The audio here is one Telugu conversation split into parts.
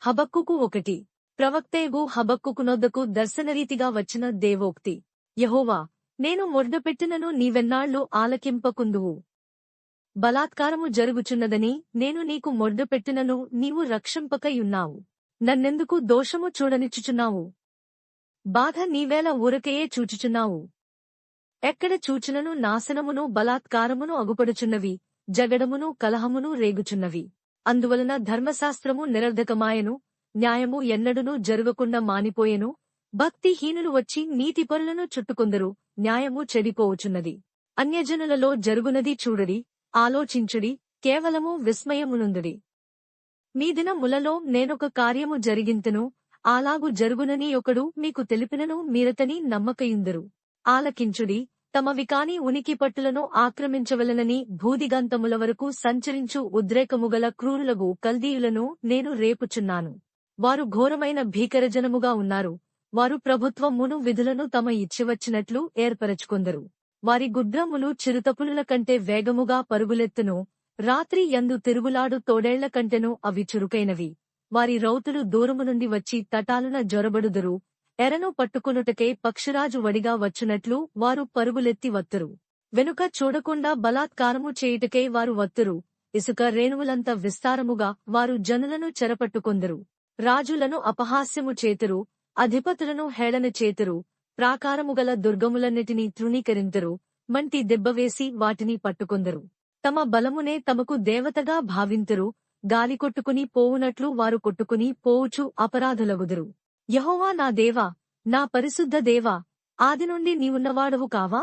హబక్కుకు 1. ప్రవక్తయగు హబక్కుకునొద్దకు దర్శనరీతిగా వచ్చిన దేవోక్తి. యెహోవా, నేను మొర్రపెట్టినను నీవెన్నాళ్లు ఆలకింపకుందువు. బలాత్కారము జరుగుచున్నదని నేను నీకు మొర్రపెట్టినను నీవు రక్షింపకయున్నావు. నన్నెందుకు దోషము చూడనిచ్చుచున్నావు? బాధ నీవేళ ఊరకయే చూచుచున్నావు. ఎక్కడ చూచినను నాశనమును బలాత్కారమును అగుపడుచున్నవి, జగడమును కలహమును రేగుచున్నవి. అందువలన ధర్మశాస్త్రము నిరర్ధకమాయెను, న్యాయము ఎన్నడునూ జరగకుండా మానిపోయెను. భక్తిహీనులు వచ్చి నీతిపరులను చుట్టుకొందరు, న్యాయము చెడిపోవుచున్నది. అన్యజనులలో జరుగునది చూడడి, ఆలోచించుడి, కేవలము విస్మయమునుందుడి. మీ దినములలో నేనొక కార్యము జరిగింతును, అలాగు జరుగునని ఒకడు మీకు తెలిపినను మీరతని నమ్మకయుందరు. ఆలకించుడి, తమవి కాని ఉనికి పట్టులను ఆక్రమించవలనని భూదిగంతముల వరకు సంచరించు ఉద్రేకముగల క్రూరులగు కల్దీయులను నేను రేపుచున్నాను. వారు ఘోరమైన భీకరజనముగా ఉన్నారు. వారు ప్రభుత్వమును విధులను తమ ఇచ్చివచ్చినట్లు ఏర్పరచుకొందరు. వారి గుడ్రములు చిరుతపులుల కంటే వేగముగా పరుగులెత్తును, రాత్రి యందు తిరుగులాడు తోడేళ్ల కంటెను అవి చురుకైనవి. వారి రౌతులు దూరము నుండి వచ్చి తటాలున జొరబడుదురు. ఎరను పట్టుకొనుటకే పక్షిరాజు వడిగా వచ్చునట్లు వారు పరుగులెత్తి వత్తురు. వెనుక చూడకుండా బలాత్కారము చేయుటకై వారు వత్తురు. ఇసుక రేణువులంత విస్తారముగా వారు జనులను చెరపట్టుకొందరు. రాజులను అపహాస్యము చేతురు, అధిపతులను హేళన చేతురు. ప్రాకారముగల దుర్గములన్నిటినీ తృణీకరింతురు, మంటి దెబ్బవేసి వాటిని పట్టుకొందరు. తమ బలమునే తమకు దేవతగా భావింతురు. గాలి కొట్టుకుని పోవునట్లు వారు కొట్టుకుని పోవుచు అపరాధులగుదురు. యెహోవా నా దేవా, నా పరిశుద్ధ దేవా, ఆదినుండి నీవున్నవాడవు కావా?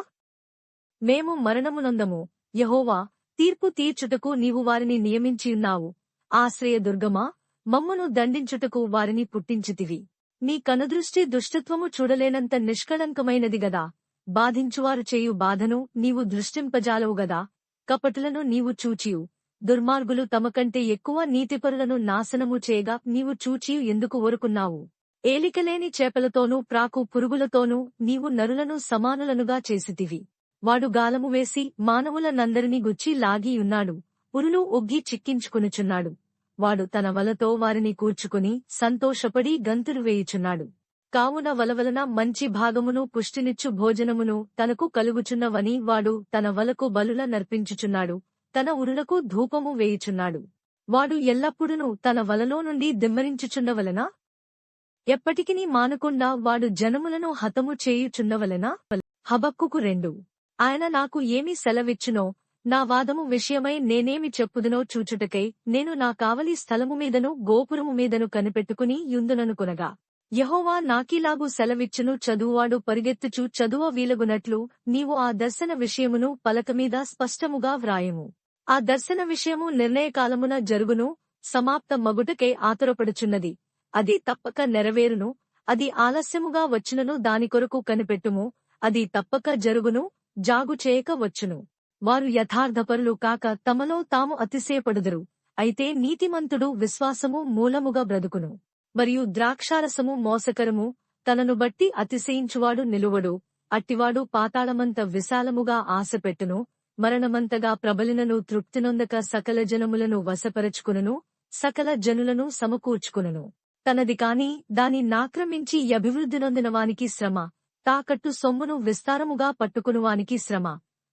మేము మరణమునొందము. యెహోవా, తీర్పు తీర్చుటకు నీవు వారిని నియమించియున్నావు. ఆశ్రయదుర్గమా, మమ్మును దండించుటకు వారిని పుట్టించితివి. నీ కనుదృష్టి దుష్టత్వము చూడలేనంత నిష్కళంకమైనది గదా. బాధించువారు చేయు బాధను నీవు దృష్టింపజాలవు గదా. కపటులను నీవు చూచియు, దుర్మార్గులు తమకంటే ఎక్కువ నీతిపరులను నాశనము చేయగా నీవు చూచియు ఎందుకు ఊరుకున్నావు? ఏలికలేని చేపలతోనూ ప్రాకు పురుగులతోనూ నీవు నరులను సమానులనుగా చేసితివి. వాడు గాలము వేసి మానవులనందరినీ గుచ్చి లాగియున్నాడు, ఉరులు ఒగ్గి చిక్కించుకొనుచున్నాడు. వాడు తన వలతో వారిని కూర్చుకుని సంతోషపడి గంతులు వేయుచున్నాడు. కావున వలవలన మంచి భాగమును పుష్టినిచ్చు భోజనమును తనకు కలుగుచున్నవని వాడు తన వలకు బలుల నర్పించుచున్నాడు, తన ఉరులకు ధూపము వేయుచున్నాడు. వాడు ఎల్లప్పుడునూ తన వలలో నుండి దిమ్మరించుచున్నవలనా? ఎప్పటికినీ మానకుండా వాడు జనములను హతము చేయుచున్నవలనా? హబక్కుకు 2. ఆయన నాకు ఏమి సెలవిచ్చునో, నా వాదము విషయమై నేనేమి చెప్పుదునో చూచుటకై నేను నా కావలి స్థలము మీదను గోపురము మీదను కనిపెట్టుకుని యుందుననుకొనగా, యెహోవా నాకీలాగు సెలవిచ్చును. చదువువాడు పరిగెత్తుచు చదువ వీలగునట్లు నీవు ఆ దర్శన విషయమును పలకమీద స్పష్టముగా వ్రాయము. ఆ దర్శన విషయము నిర్ణయకాలమున జరుగును, సమాప్త మగుటకై ఆతురపడుచున్నది. అది తప్పక నెరవేరును. అది ఆలస్యముగా వచ్చునను దాని కొరకు కనిపెట్టుము. అది తప్పక జరుగును, జాగు చేయక వచ్చును. వారు యథార్థపరులు కాక తమలో తాము అతిశయపడుదురు. అయితే నీతిమంతుడు విశ్వాసము మూలముగా బ్రతుకును. మరియు ద్రాక్షారసము మోసకరము, తనను బట్టి అతిశయించువాడు నిలువడు. అట్టివాడు పాతాళమంత విశాలముగా ఆశపెట్టును. మరణమంతగా ప్రబలినను తృప్తినొందక సకల జనములను వశపరచుకును, సకల జనులను సమకూర్చుకును. తనది కాని దాని నాక్రమించి అభివృద్ధినొందినవానికి శ్రమ, తాకట్టు సొమ్మును విస్తారముగా పట్టుకునువానికి శ్రమ.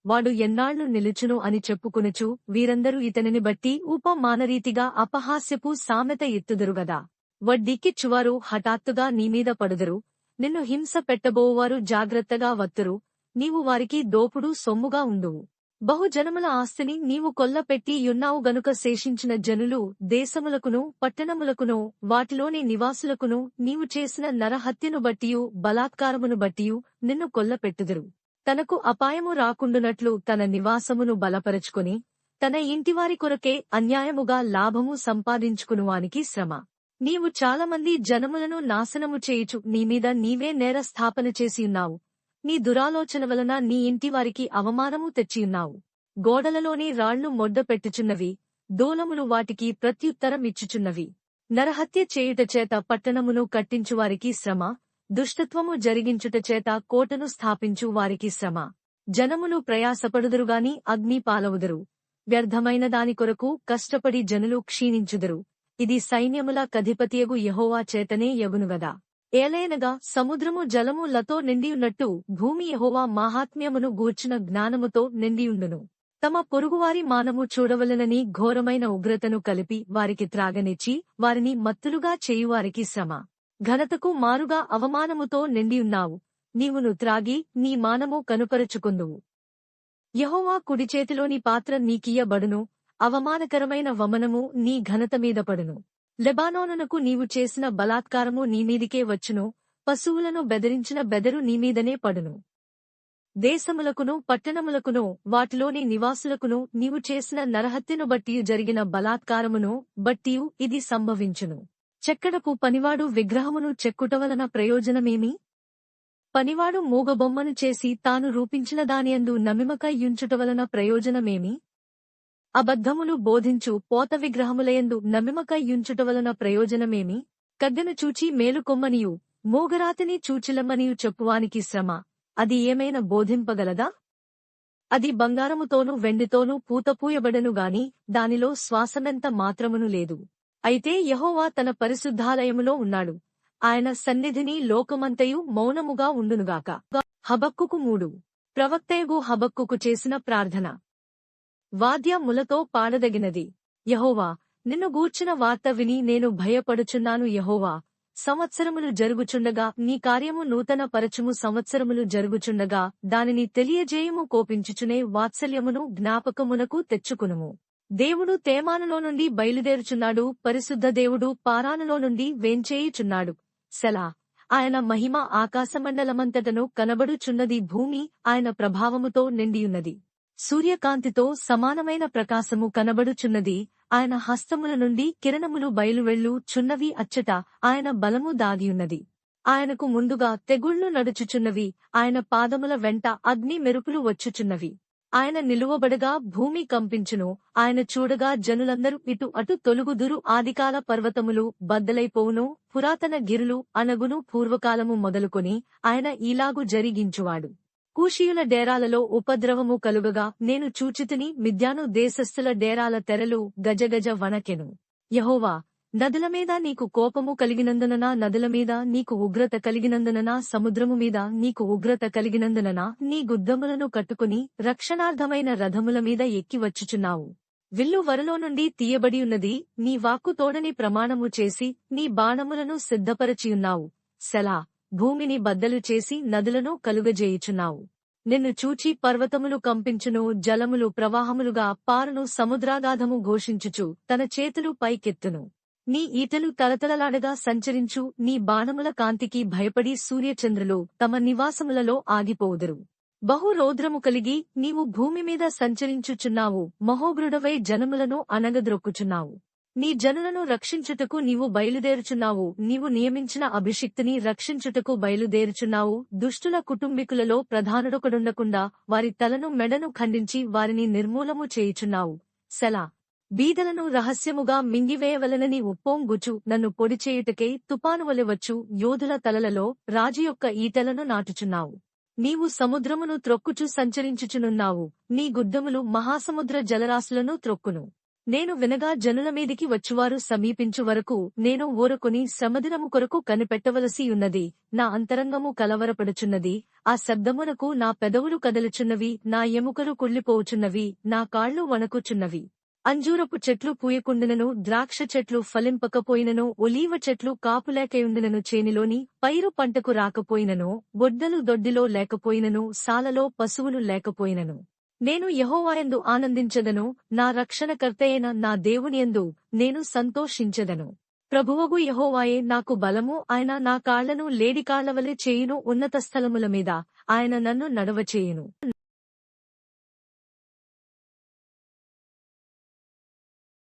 వాడు ఎన్నాళ్లు నిలుచును అని చెప్పుకొనుచు వీరందరూ ఇతనిని బట్టి ఉపమానరీతిగా అపహాస్యపు సామెత ఎత్తుదురుగదా. వడ్డీకిచ్చువారు హఠాత్తుగా నీమీద పడుదురు. నిన్ను హింస పెట్టబోవారు జాగ్రత్తగా వత్తురు. నీవు వారికి దోపుడు సొమ్ముగా ఉండువు. బహుజనముల ఆస్తిని నీవు కొల్లపెట్టి యున్నావు గనుక శేషించిన జనులు దేశములకును పట్టణములకును వాటిలోని నివాసులకును నీవు చేసిన నరహత్యను బట్టియు బలాత్కారమును బట్టియు నిన్ను కొల్లపెట్టుదురు. తనకు అపాయము రాకుండునట్లు తన నివాసమును బలపరచుకొని తన ఇంటివారి కొరకే అన్యాయముగా లాభము సంపాదించుకునువానికి శ్రమ. నీవు చాలామంది జనములను నాశనము చేయుచు నీమీద నీవే నేర స్థాపన చేసియున్నావు. నీ దురాలోచన వలన నీ ఇంటివారికి అవమానము తెచ్చియున్నావు. గోడలలోని రాళ్లు మొడ్డ పెట్టుచున్నవి, దూలములు వాటికి ప్రత్యుత్తరం ఇచ్చుచున్నవి. నరహత్య చేయుట చేత పట్టణమును కట్టించువారికి శ్రమ, దుష్టత్వము జరిగించుట చేత కోటను స్థాపించు వారికి శ్రమ. జనములు ప్రయాసపడుదురుగాని అగ్ని పాలవుదురు. వ్యర్థమైన దాని కొరకు కష్టపడి జనులు క్షీణించుదురు. ఇది సైన్యముల కధిపతియగు యెహోవా చేతనే యగునుగదా. ఏలైనగా సముద్రము జలము లతో నిండియున్నట్టు భూమి యెహోవా మాహాత్మ్యమును గూర్చిన జ్ఞానముతో నిండియుండును. తమ పొరుగువారి మానము చూడవలెనని ఘోరమైన ఉగ్రతను కలిపి వారికి త్రాగనిచ్చి వారిని మత్తులుగా చేయువారికి శ్రమ ఘనతకు మారుగా అవమానముతో నిండియున్నావు. నీవును త్రాగి నీ మానము కనుపరచుకుందువు. యెహోవా కుడిచేతిలోని పాత్ర నీకియ్యబడును. అవమానకరమైన వమనము నీ ఘనత మీద పడును. లెబానోనునకు నీవు చేసిన బలాత్కారము నీమీదికే వచ్చును. పశువులను బెదిరించిన బెదరు నీమీదనే పడును. దేశములకును పట్టణములకును వాటిలోని నివాసులకును నీవు చేసిన నరహత్యను బట్టియు జరిగిన బలాత్కారమును బట్టియు ఇది సంభవించును. చెక్కడపు పనివాడు విగ్రహమును చెక్కుటవలన ప్రయోజనమేమి? పనివాడు మూగబొమ్మను చేసి తాను రూపించిన దానియందు నమ్మికయుంచుటవలన ప్రయోజనమేమి? అబద్ధములు బోధించు పోత విగ్రహములయందు నమ్మికయుంచుటవలన ప్రయోజనమేమి? కగ్గను చూచి మేలుకొమ్మనియు మూగరాతిని చూచిలమ్మనియు చెప్పువానికి శ్రమ. అది ఏమైనా బోధింపగలదా? అది బంగారముతోనూ వెండితోనూ పూతపూయబడెను గాని దానిలో శ్వాసమెంత మాత్రమును లేదు. అయితే యెహోవా తన పరిశుద్ధాలయములో ఉన్నాడు. ఆయన సన్నిధిని లోకమంతయు మౌనముగా ఉండునుగాక. హబక్కుకు 3. ప్రవక్తయగు హబక్కుకు చేసిన ప్రార్థన. వాద్యములతో పాడదగినది. యెహోవా, నిన్ను గూర్చిన వార్త విని నేను భయపడుచున్నాను. యెహోవా, సంవత్సరములు జరుగుచుండగా నీ కార్యము నూతన పరచుము. సంవత్సరములు జరుగుచుండగా దానిని తెలియజేయము. కోపించుచునే వాత్సల్యమును జ్ఞాపకమునకు తెచ్చుకునుము. దేవుడు తేమానులో నుండి బయలుదేరుచున్నాడు. పరిశుద్ధ దేవుడు పారానులో నుండి వేంచేయుచున్నాడు. సెలా. ఆయన మహిమ ఆకాశమండలమంతటను కనబడుచున్నది. భూమి ఆయన ప్రభావముతో నిండియున్నది. సూర్యకాంతితో సమానమైన ప్రకాశము కనబడుచున్నది. ఆయన హస్తముల నుండి కిరణములు బయలువెళ్ళు చున్నవి. అచ్చట ఆయన బలము దాగియున్నది. ఆయనకు ముందుగా తెగుళ్లు నడుచుచున్నవి. ఆయన పాదముల వెంట అగ్ని మెరుపులు వచ్చుచున్నవి. ఆయన నిలువబడగా భూమి కంపించును. ఆయన చూడగా జనులందరూ ఇటు అటు తొలుగుదురు. ఆదికాల పర్వతములు బద్దలైపోవును. పురాతన గిరులు అనగును. పూర్వకాలము మొదలుకొని ఆయన ఈలాగు జరిగించువాడు. కూషీయుల డేరాలలో ఉపద్రవము కలుగగా నేను చూచితిని. మిద్యాను దేశస్థుల డేరాల తెరలు గజగజ వణకెను. యెహోవా, నదుల మీద నీకు కోపము కలిగినందున, నదుల మీద నీకు ఉగ్రత కలిగినందున, సముద్రము మీద నీకు ఉగ్రత కలిగినందున నీ గుద్దములను కట్టుకుని రక్షణార్థమైన రథముల మీద ఎక్కి వచ్చుచున్నావు. విల్లు వరలో నుండి తీయబడియున్నది. నీ వాక్కు తోడని ప్రమాణము చేసి నీ బాణములను సిద్ధపరచియున్నావు. సెలా. భూమిని బద్దలు చేసి నదులను కలుగజేయుచున్నావు. నిన్ను చూచి పర్వతములు కంపించును. జలములు ప్రవాహములుగా పారును. సముద్రాగాధము ఘోషించుచు తన చేతులు పైకెత్తును. నీ ఈటలు తలతలలాడగా సంచరించు. నీ బాణముల కాంతికి భయపడి సూర్యచంద్రులు తమ నివాసములలో ఆగిపోవుదురు. బహు రౌద్రము కలిగి నీవు భూమి మీద సంచరించుచున్నావు. మహోగ్రుడవై జనములను అణగద్రొక్కుచున్నావు. నీ జనులను రక్షించుటకు నీవు బయలుదేరుచున్నావు. నీవు నియమించిన అభిషిక్తుని రక్షించుటకు బయలుదేరుచున్నావు. దుష్టుల కుటుంబీకులలో ప్రధానుడొకడుండకుండా వారి తలను మెడను ఖండించి వారిని నిర్మూలము చేయుచున్నావు. సెలా. బీదలను రహస్యముగా మింగివేయవలనని ఉప్పొంగుచు నన్ను పొడిచేయుటకై తుపానువలె వచ్చు యోధుల తలలలో రాజు యొక్క ఈటలను నాటుచున్నావు. నీవు సముద్రమును త్రొక్కుచు సంచరించుచునున్నావు. నీ గుడ్డములు మహాసముద్ర జలరాశులను త్రొక్కును. నేను వినగా జనుల మీదికి వచ్చువారు సమీపించు వరకు నేను ఊరకొని శ్రమదినము కొరకు కనిపెట్టవలసియున్నది. నా అంతరంగము కలవరపడుచున్నది. ఆ శబ్దమునకు నా పెదవులు కదలుచున్నవి. నా ఎముకలు కుళ్ళిపోవుచున్నవి. నా కాళ్లు వణకుచున్నవి. అంజూరపు చెట్లు పూయకుండునను, ద్రాక్ష చెట్లు ఫలింపకపోయినను, ఒలీవ చెట్లు కాపులేకయుండునను, చేనిలోని పైరు పంటకు రాకపోయినను, గొడ్డలు దొడ్డిలో లేకపోయినను, సాలలో పశువులు లేకపోయినను, నేను యెహోవాయందు ఆనందించెదను. నా రక్షణకర్తయైన నా దేవునియందు నేను సంతోషించెదను. ప్రభువగు యెహోవాయే నాకు బలము. ఆయన నా కాళ్లను లేడికాళ్లవలె చేయును. ఉన్నత స్థలముల మీద ఆయన నన్ను నడవచేయును.